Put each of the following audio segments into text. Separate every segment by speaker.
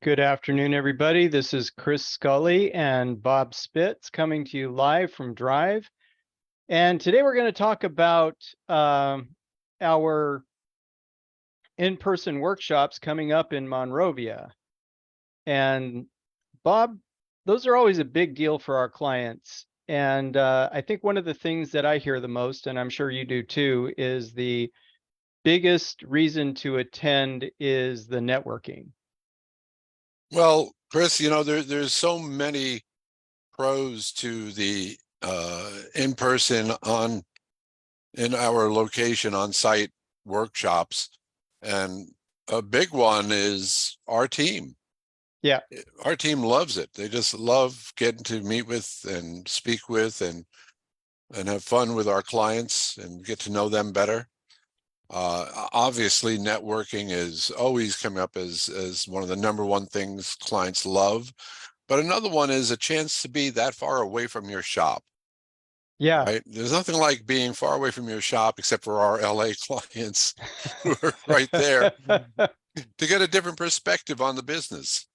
Speaker 1: Good afternoon, everybody. This is Chris Scully and Bob Spitz coming to you live from Drive. And today we're going to talk about our in-person workshops coming up in Monrovia. And Bob, those are always a big deal for our clients. And I think one of the things that I hear the most, and I'm sure you do too, is the biggest reason to attend is the networking.
Speaker 2: Well, Chris, there's so many pros to the in-person in our location on-site workshops. And a big one is our team.
Speaker 1: Yeah.
Speaker 2: Our team loves it. They just love getting to meet with and speak with and have fun with our clients and get to know them better. Obviously, networking is always coming up as one of the number one things clients love. But another one is a chance to be that far away from your shop.
Speaker 1: Yeah.
Speaker 2: Right. There's nothing like being far away from your shop, except for our LA clients who are right there, to get a different perspective on the business.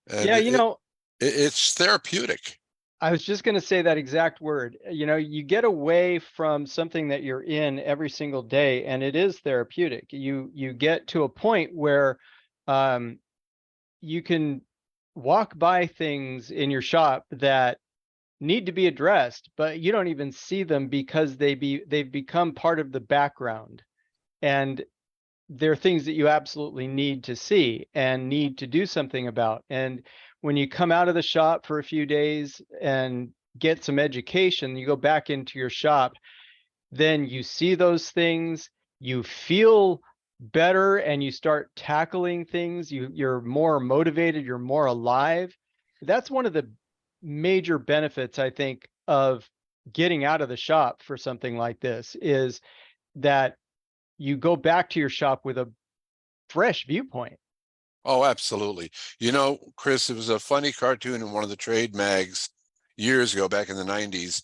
Speaker 2: And
Speaker 1: Yeah,
Speaker 2: it's therapeutic.
Speaker 1: I was just going to say that exact word. You get away from something that you're in every single day, and it is therapeutic. You get to a point where you can walk by things in your shop that need to be addressed, but you don't even see them because they've become part of the background, and they're things that you absolutely need to see and need to do something about. And when you come out of the shop for a few days and get some education, you go back into your shop, then you see those things, you feel better, and you start tackling things. You're more motivated, you're more alive. That's one of the major benefits, I think, of getting out of the shop for something like this, is that you go back to your shop with a fresh viewpoint.
Speaker 2: Oh, absolutely. Chris, it was a funny cartoon in one of the trade mags years ago, back in the 90s.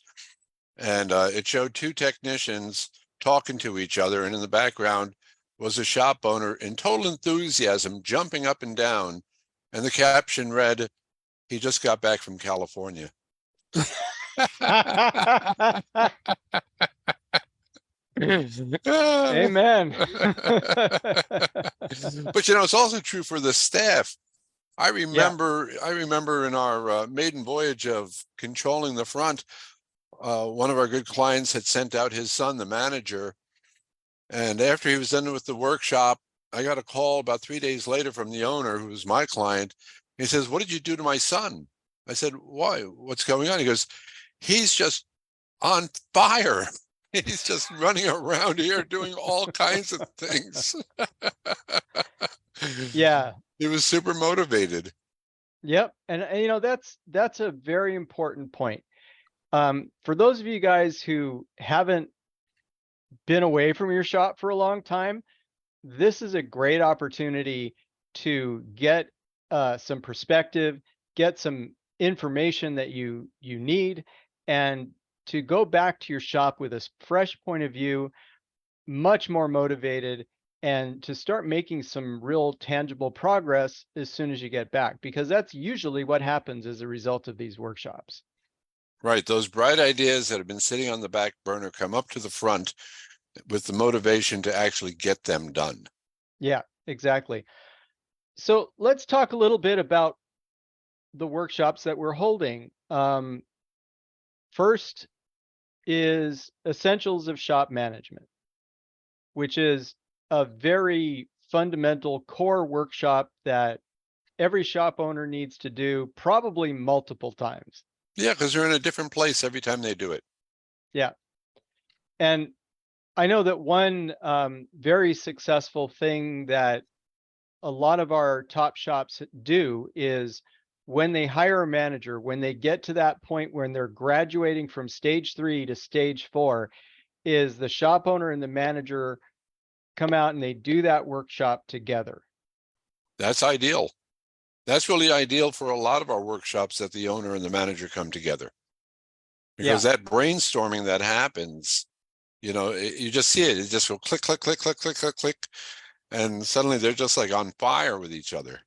Speaker 2: And it showed two technicians talking to each other. And in the background was a shop owner in total enthusiasm, jumping up and down. And the caption read, "He just got back from California."
Speaker 1: Amen.
Speaker 2: But it's also true for the staff. I
Speaker 1: Yeah.
Speaker 2: remember in our maiden voyage of controlling the front, one of our good clients had sent out his son, the manager, and after he was done with the workshop, I got a call about 3 days later from the owner, who was my client. He says, "What did you do to my son?" I said, "Why? What's going on?" He goes, "He's just on fire. He's just running around here doing all kinds of things."
Speaker 1: Yeah.
Speaker 2: He was super motivated.
Speaker 1: Yep. And that's a very important point. For those of you guys who haven't been away from your shop for a long time, this is a great opportunity to get some perspective, get some information that you need, and to go back to your shop with a fresh point of view, much more motivated, and to start making some real tangible progress as soon as you get back, because that's usually what happens as a result of these workshops.
Speaker 2: Right. Those bright ideas that have been sitting on the back burner come up to the front with the motivation to actually get them done.
Speaker 1: Yeah, exactly. So let's talk a little bit about the workshops that we're holding. First is Essentials of Shop Management, which is a very fundamental core workshop that every shop owner needs to do probably multiple times.
Speaker 2: Yeah, because they're in a different place every time they do it.
Speaker 1: Yeah. And I know that one very successful thing that a lot of our top shops do is, when they hire a manager, when they get to that point when they're graduating from stage 3 to stage 4, is the shop owner and the manager come out and they do that workshop together.
Speaker 2: That's ideal. That's really ideal for a lot of our workshops, that the owner and the manager come together. Because
Speaker 1: Yeah.
Speaker 2: that brainstorming that happens, you just see it. It just go click, click, click, click, click, click, click. And suddenly they're just like on fire with each other.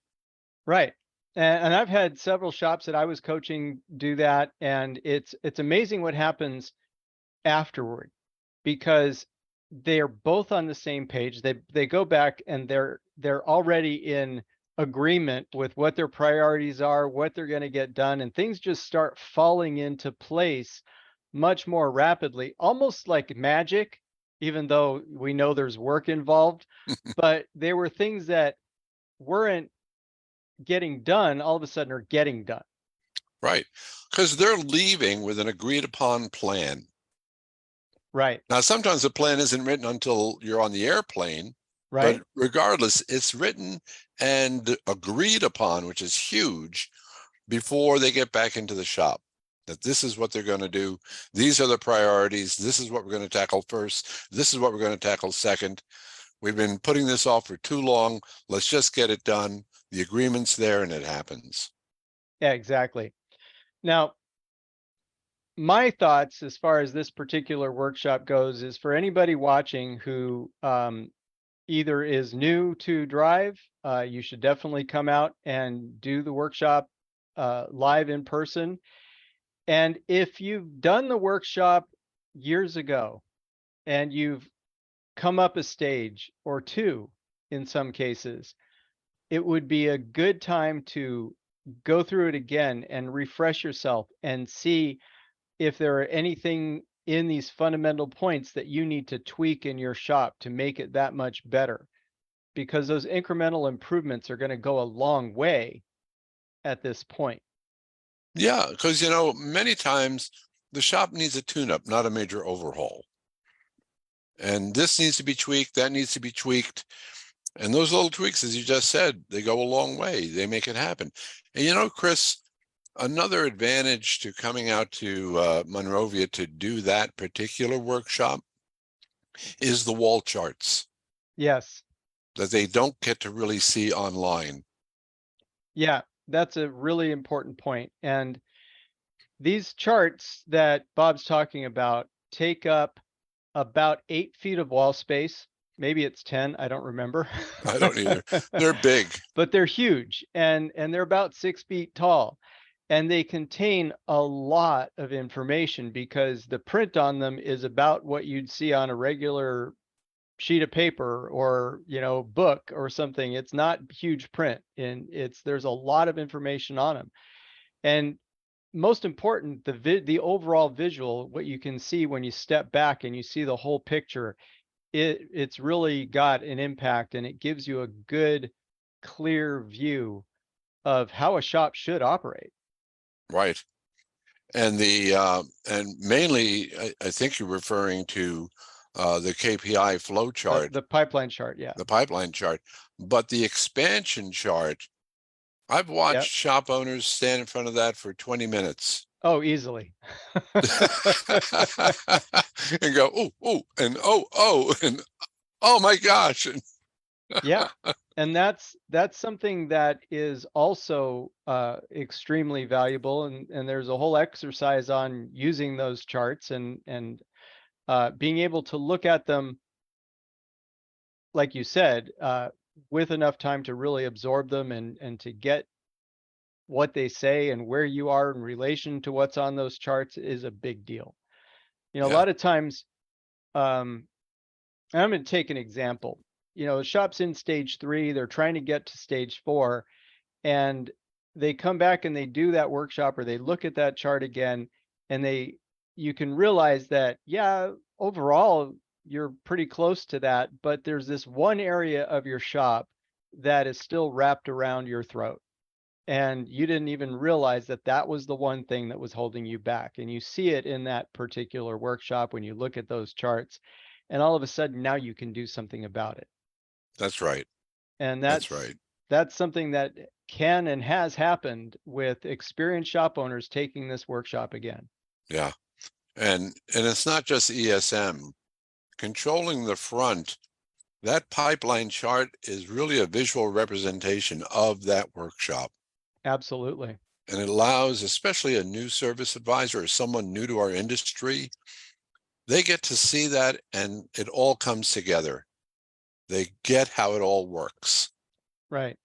Speaker 1: Right. And I've had several shops that I was coaching do that, and it's amazing what happens afterward, because they are both on the same page. They go back and they're already in agreement with what their priorities are, what they're going to get done, and things just start falling into place much more rapidly, almost like magic, even though we know there's work involved. But they were things that weren't getting done, all of a sudden are getting done.
Speaker 2: Right. Because they're leaving with an agreed upon plan.
Speaker 1: Right,
Speaker 2: Now, sometimes the plan isn't written until you're on the airplane, but
Speaker 1: right.
Speaker 2: regardless, it's written and agreed upon, which is huge, before they get back into the shop. That this is what they're going to do. These are the priorities. This is what we're going to tackle first. This is what we're going to tackle second. We've been putting this off for too long. Let's just get it done. The agreement's there and it happens.
Speaker 1: Yeah, exactly. Now, my thoughts as far as this particular workshop goes is for anybody watching who either is new to drive, you should definitely come out and do the workshop live in person. And if you've done the workshop years ago and you've come up a stage or two in some cases, it would be a good time to go through it again and refresh yourself and see if there are anything in these fundamental points that you need to tweak in your shop to make it that much better, because those incremental improvements are going to go a long way at this point.
Speaker 2: Yeah, because many times the shop needs a tune-up, not a major overhaul. And this needs to be tweaked, that needs to be tweaked. And those little tweaks, as you just said, they go a long way. They make it happen. And Chris, another advantage to coming out to Monrovia to do that particular workshop is the wall charts
Speaker 1: Yes.
Speaker 2: that they don't get to really see online.
Speaker 1: Yeah, that's a really important point. And these charts that Bob's talking about take up about 8 feet of wall space. Maybe it's 10, I don't remember.
Speaker 2: I don't either. They're big.
Speaker 1: But they're huge, and they're about 6 feet tall. And they contain a lot of information because the print on them is about what you'd see on a regular sheet of paper or book or something. It's not huge print, and there's a lot of information on them. And most important, the overall visual, what you can see when you step back and you see the whole picture, it's really got an impact, and it gives you a good, clear view of how a shop should operate.
Speaker 2: Right. And and mainly, I think you're referring to the KPI flow
Speaker 1: The
Speaker 2: chart,
Speaker 1: the pipeline chart, yeah.
Speaker 2: the pipeline chart, but the expansion chart, I've watched
Speaker 1: Yep.
Speaker 2: shop owners stand in front of that for 20 minutes
Speaker 1: Oh, easily.
Speaker 2: and go, oh, and oh my gosh.
Speaker 1: Yeah. And that's something that is also extremely valuable, and there's a whole exercise on using those charts and being able to look at them, like you said, with enough time to really absorb them and to get what they say and where you are in relation to what's on those charts is a big deal. A
Speaker 2: Yeah,
Speaker 1: lot of times, um, and I'm going to take an example. The shop's in stage 3, they're trying to get to stage 4, and they come back and they do that workshop or they look at that chart again, and you can realize that, yeah, overall you're pretty close to that, but there's this one area of your shop that is still wrapped around your throat, and you didn't even realize that that was the one thing that was holding you back. And you see it in that particular workshop when you look at those charts, and all of a sudden now you can do something about it.
Speaker 2: that's right.
Speaker 1: And
Speaker 2: That's
Speaker 1: that's
Speaker 2: right.
Speaker 1: that's something that can and has happened with experienced shop owners taking this workshop again.
Speaker 2: Yeah. And it's not just ESM. Controlling the front, that pipeline chart is really a visual representation of that workshop.
Speaker 1: Absolutely.
Speaker 2: And it allows, especially a new service advisor or someone new to our industry, they get to see that and it all comes together. They get how it all works.
Speaker 1: Right.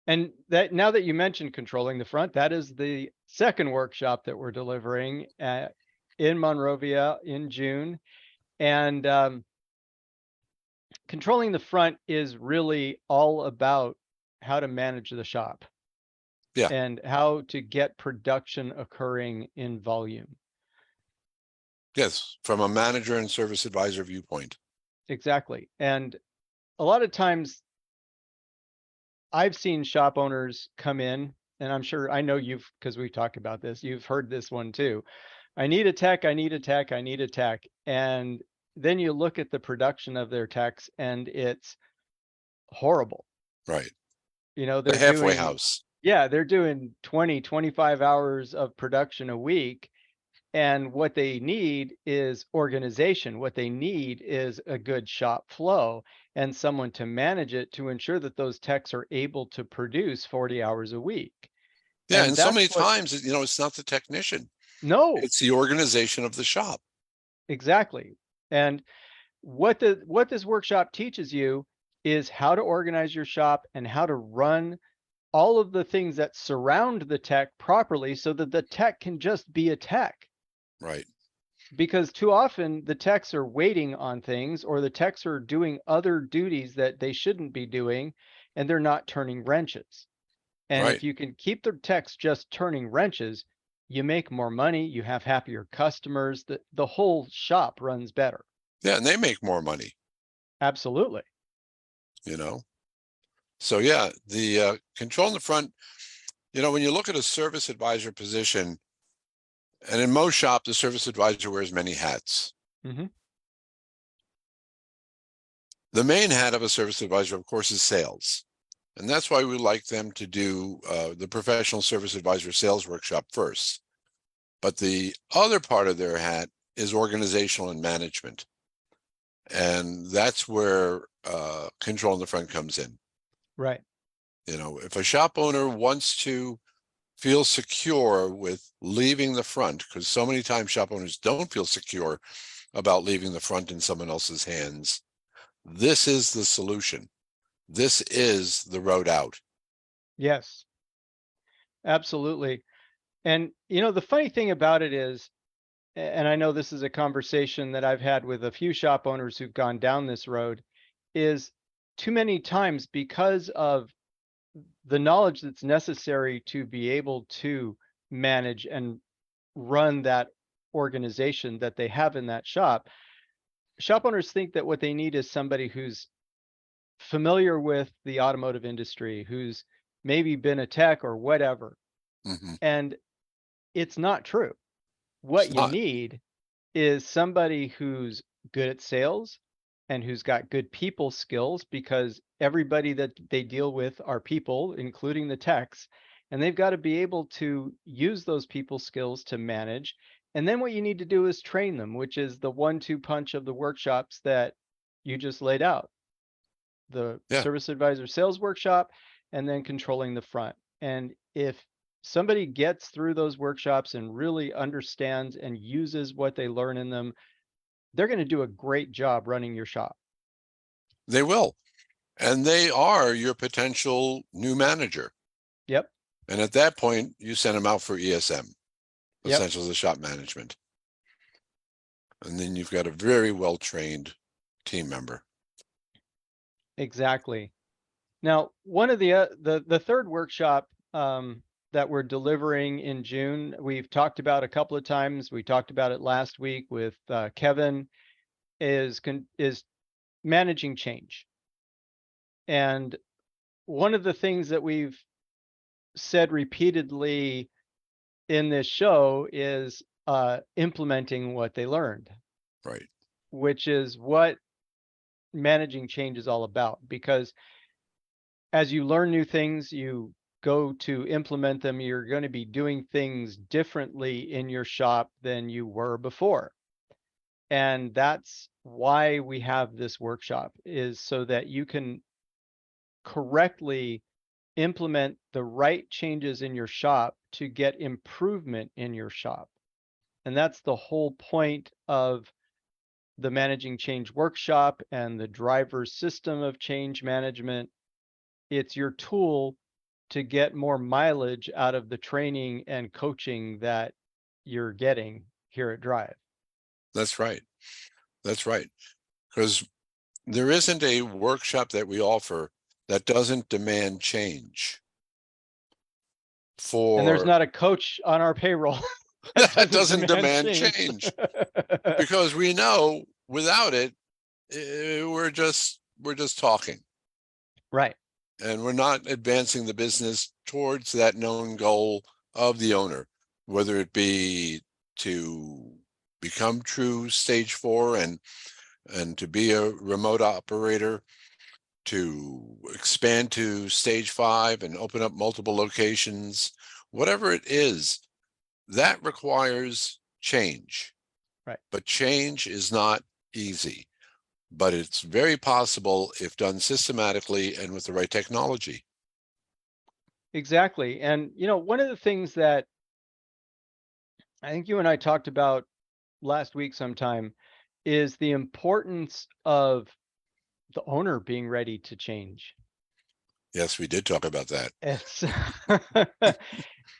Speaker 1: And that, now that you mentioned controlling the front, that is the second workshop that we're delivering in Monrovia in June. And controlling the front is really all about how to manage the shop
Speaker 2: Yeah,
Speaker 1: and how to get production occurring in volume.
Speaker 2: yes, from a manager and service advisor viewpoint.
Speaker 1: Exactly. And a lot of times I've seen shop owners come in, and I'm sure I know you've, because we talked about this, you've heard this one too. I need a tech, I need a tech, I need a tech. And then you look at the production of their techs and it's horrible.
Speaker 2: Right.
Speaker 1: You know,
Speaker 2: The
Speaker 1: they're
Speaker 2: halfway
Speaker 1: doing,
Speaker 2: house.
Speaker 1: yeah, they're doing 20, 25 hours of production a week. And what they need is organization. What they need is a good shop flow and someone to manage it to ensure that those techs are able to produce 40 hours a week.
Speaker 2: Yeah,
Speaker 1: And
Speaker 2: and so
Speaker 1: that's
Speaker 2: many
Speaker 1: what,
Speaker 2: times, it's not the technician,
Speaker 1: no,
Speaker 2: it's the organization of the shop.
Speaker 1: exactly. And what this workshop teaches you is how to organize your shop and how to run all of the things that surround the tech properly so that the tech can just be a tech.
Speaker 2: Right,
Speaker 1: Because too often the techs are waiting on things or the techs are doing other duties that they shouldn't be doing and they're not turning wrenches. And
Speaker 2: right.
Speaker 1: if you can keep the techs just turning wrenches, you make more money, you have happier customers, the whole shop runs better.
Speaker 2: Yeah, and they make more money,
Speaker 1: Absolutely.
Speaker 2: you know? So yeah, the control in the front, when you look at a service advisor position, and in most shops, the service advisor wears many hats.
Speaker 1: Hmm.
Speaker 2: The main hat of a service advisor, of course, is sales. And that's why we like them to do the professional service advisor sales workshop first. But the other part of their hat is organizational and management. And that's where control in the front comes in.
Speaker 1: Right.
Speaker 2: If a shop owner wants to feel secure with leaving the front, because so many times shop owners don't feel secure about leaving the front in someone else's hands, this is the solution. This is the road out.
Speaker 1: Yes, absolutely. And the funny thing about it is, and I know this is a conversation that I've had with a few shop owners who've gone down this road, is too many times because of the knowledge that's necessary to be able to manage and run that organization that they have in that shop. Shop owners think that what they need is somebody who's familiar with the automotive industry, who's maybe been a tech or whatever.
Speaker 2: Mhm.
Speaker 1: And it's not true. What
Speaker 2: It's
Speaker 1: you
Speaker 2: not.
Speaker 1: need is somebody who's good at sales and who's got good people skills because everybody that they deal with are people, including the techs, and they've got to be able to use those people skills to manage. And then what you need to do is train them, which is the 1-2 punch of the workshops that you just laid out, the
Speaker 2: Yeah.
Speaker 1: service advisor sales workshop, and then controlling the front. And if somebody gets through those workshops and really understands and uses what they learn in them, they're going to do a great job running your shop.
Speaker 2: They will. And they are your potential new manager.
Speaker 1: Yep.
Speaker 2: And at that point, you send them out for ESM,
Speaker 1: Yep.
Speaker 2: Essentials of Shop Management. And then you've got a very well-trained team member.
Speaker 1: Exactly. Now, one of the third workshop that we're delivering in June, we've talked about a couple of times. We talked about it last week with Kevin. Is managing change. And one of the things that we've said repeatedly in this show is implementing what they learned,
Speaker 2: Right.
Speaker 1: which is what managing change is all about. Because as you learn new things, you go to implement them, you're going to be doing things differently in your shop than you were before. And that's why we have this workshop, is so that you can correctly implement the right changes in your shop to get improvement in your shop. And that's the whole point of the managing change workshop and the driver system of change management. It's your tool to get more mileage out of the training and coaching that you're getting here at Drive.
Speaker 2: That's right. That's right. Because there isn't a workshop that we offer that doesn't demand change.
Speaker 1: And there's
Speaker 2: For
Speaker 1: not a coach on our payroll that
Speaker 2: that
Speaker 1: doesn't
Speaker 2: doesn't
Speaker 1: demand
Speaker 2: demand
Speaker 1: change.
Speaker 2: change, because we know without it, we're just talking,
Speaker 1: Right.
Speaker 2: and we're not advancing the business towards that known goal of the owner, whether it be to become true stage 4 and to be a remote operator, to expand to stage 5 and open up multiple locations, whatever it is, that requires change.
Speaker 1: Right.
Speaker 2: But change is not easy, but it's very possible if done systematically and with the right technology.
Speaker 1: Exactly. And, one of the things that I think you and I talked about last week sometime is the importance of the owner being ready to change.
Speaker 2: Yes, we did talk about that.
Speaker 1: It's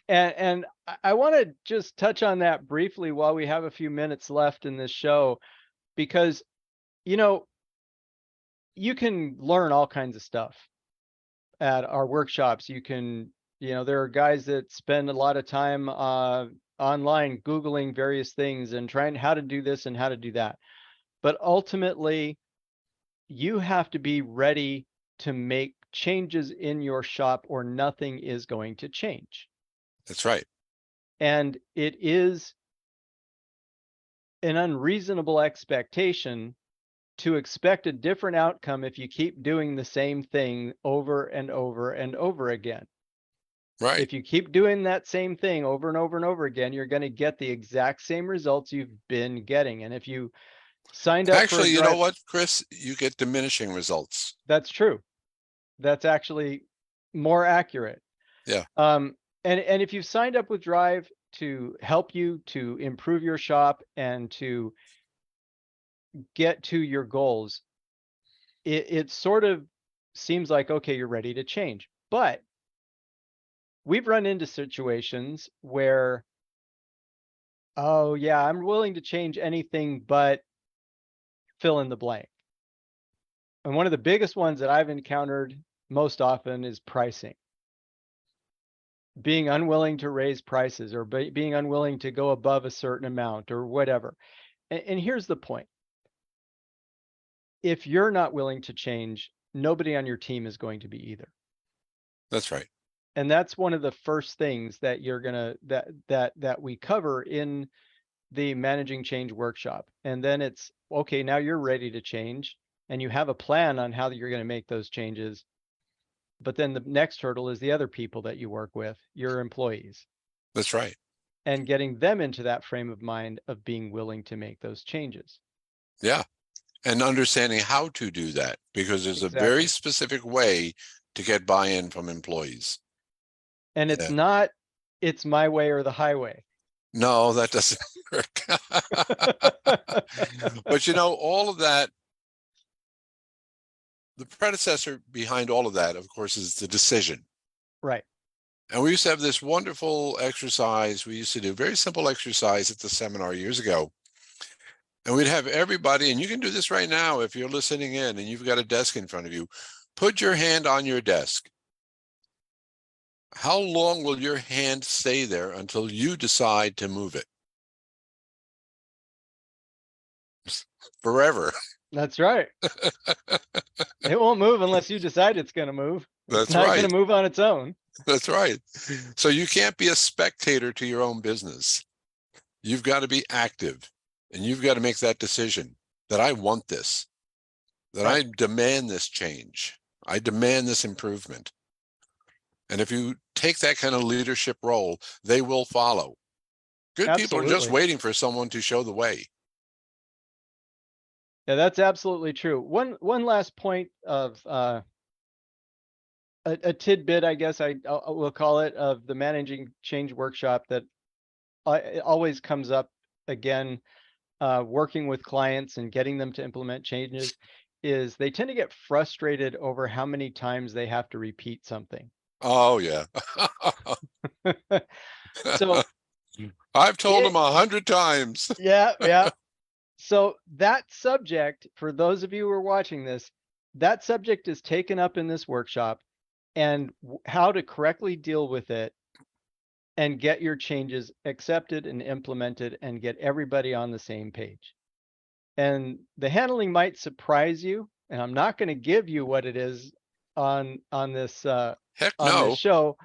Speaker 1: and I want to just touch on that briefly while we have a few minutes left in this show, because you know you can learn all kinds of stuff at our workshops. You can, there are guys that spend a lot of time online Googling various things and trying how to do this and how to do that. But ultimately, you have to be ready to make changes in your shop or nothing is going to change.
Speaker 2: That's right.
Speaker 1: And it is an unreasonable expectation to expect a different outcome if you keep doing the same thing over and over and over again.
Speaker 2: Right.
Speaker 1: If you keep doing that same thing over and over and over again, you're going to get the exact same results you've been getting. And if you signed up for a
Speaker 2: Actually, you know
Speaker 1: drive,
Speaker 2: what, Chris? You get diminishing results.
Speaker 1: that's true. That's actually more accurate.
Speaker 2: Yeah,
Speaker 1: And if you've signed up with Drive to help you to improve your shop and to get to your goals, it sort of seems like, okay, you're ready to change. But we've run into situations where, oh yeah, I'm willing to change anything but fill in the blank. And one of the biggest ones that I've encountered most often is pricing. Being unwilling to raise prices or being unwilling to go above a certain amount or whatever. And here's the point. If you're not willing to change, nobody on your team is going to be either.
Speaker 2: that's right.
Speaker 1: And that's one of the first things that you're gonna that we cover in the managing change workshop. And then it's okay, now you're ready to change and you have a plan on how you're going to make those changes. But then the next hurdle is the other people that you work with, your employees,
Speaker 2: That's right.
Speaker 1: and getting them into that frame of mind of being willing to make those changes.
Speaker 2: Yeah. And understanding how to do that, because there's a very
Speaker 1: Exactly.
Speaker 2: specific way to get buy-in from employees.
Speaker 1: And it's
Speaker 2: Yeah.
Speaker 1: not, it's my way or the highway.
Speaker 2: No, that doesn't work. But all of that, the predecessor behind all of that, of course, is the decision.
Speaker 1: Right.
Speaker 2: And we used to have this wonderful exercise. We used to do a very simple exercise at the seminar years ago. And we'd have everybody, and you can do this right now if you're listening in and you've got a desk in front of you, put your hand on your desk. How long will your hand stay there until you decide to move it? Forever.
Speaker 1: That's right. It won't move unless you decide it's going to move. It's
Speaker 2: That's
Speaker 1: not going
Speaker 2: right.
Speaker 1: to move on its own.
Speaker 2: That's right. So you can't be a spectator to your own business. You've got to be active, and you've got to make that decision that I want this, that
Speaker 1: Right.
Speaker 2: I demand this change. I demand this improvement. And if you take that kind of leadership role, they will follow. Good people are just
Speaker 1: Absolutely.
Speaker 2: waiting for someone to show the way.
Speaker 1: Yeah, that's absolutely true. One last point of a tidbit, I guess I will call it, of the managing change workshop that it always comes up again, working with clients and getting them to implement changes, is they tend to get frustrated over how many times they have to repeat something.
Speaker 2: Oh, yeah.
Speaker 1: So
Speaker 2: I've told
Speaker 1: it,
Speaker 2: him 100 times.
Speaker 1: yeah, yeah. So that subject, for those of you who are watching this, that subject is taken up in this workshop, and how to correctly deal with it and get your changes accepted and implemented and get everybody on the same page. And the handling might surprise you, and I'm not going to give you what it is on this
Speaker 2: Heck
Speaker 1: on this
Speaker 2: no.
Speaker 1: show,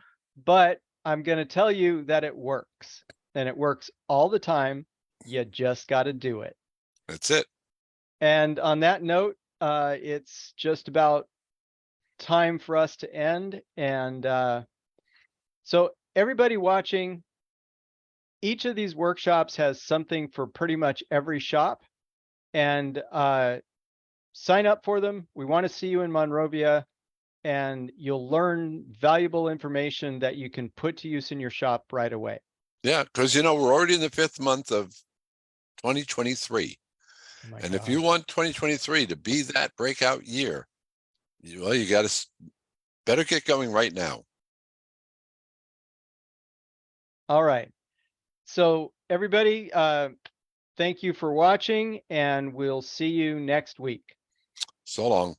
Speaker 1: but I'm going to tell you that it works, and it works all the time. You just got to do it.
Speaker 2: That's it.
Speaker 1: And on that note, it's just about time for us to end. And so everybody watching, each of these workshops has something for pretty much every shop. And sign up for them. We want to see you in Monrovia, and you'll learn valuable information that you can put to use in your shop right away.
Speaker 2: Yeah, because we're already in the 5th month of 2023.
Speaker 1: Oh my
Speaker 2: And if you
Speaker 1: God.
Speaker 2: want 2023 to be that breakout year, you got to better get going right now.
Speaker 1: All right. So everybody, thank you for watching, and we'll see you next week.
Speaker 2: So long.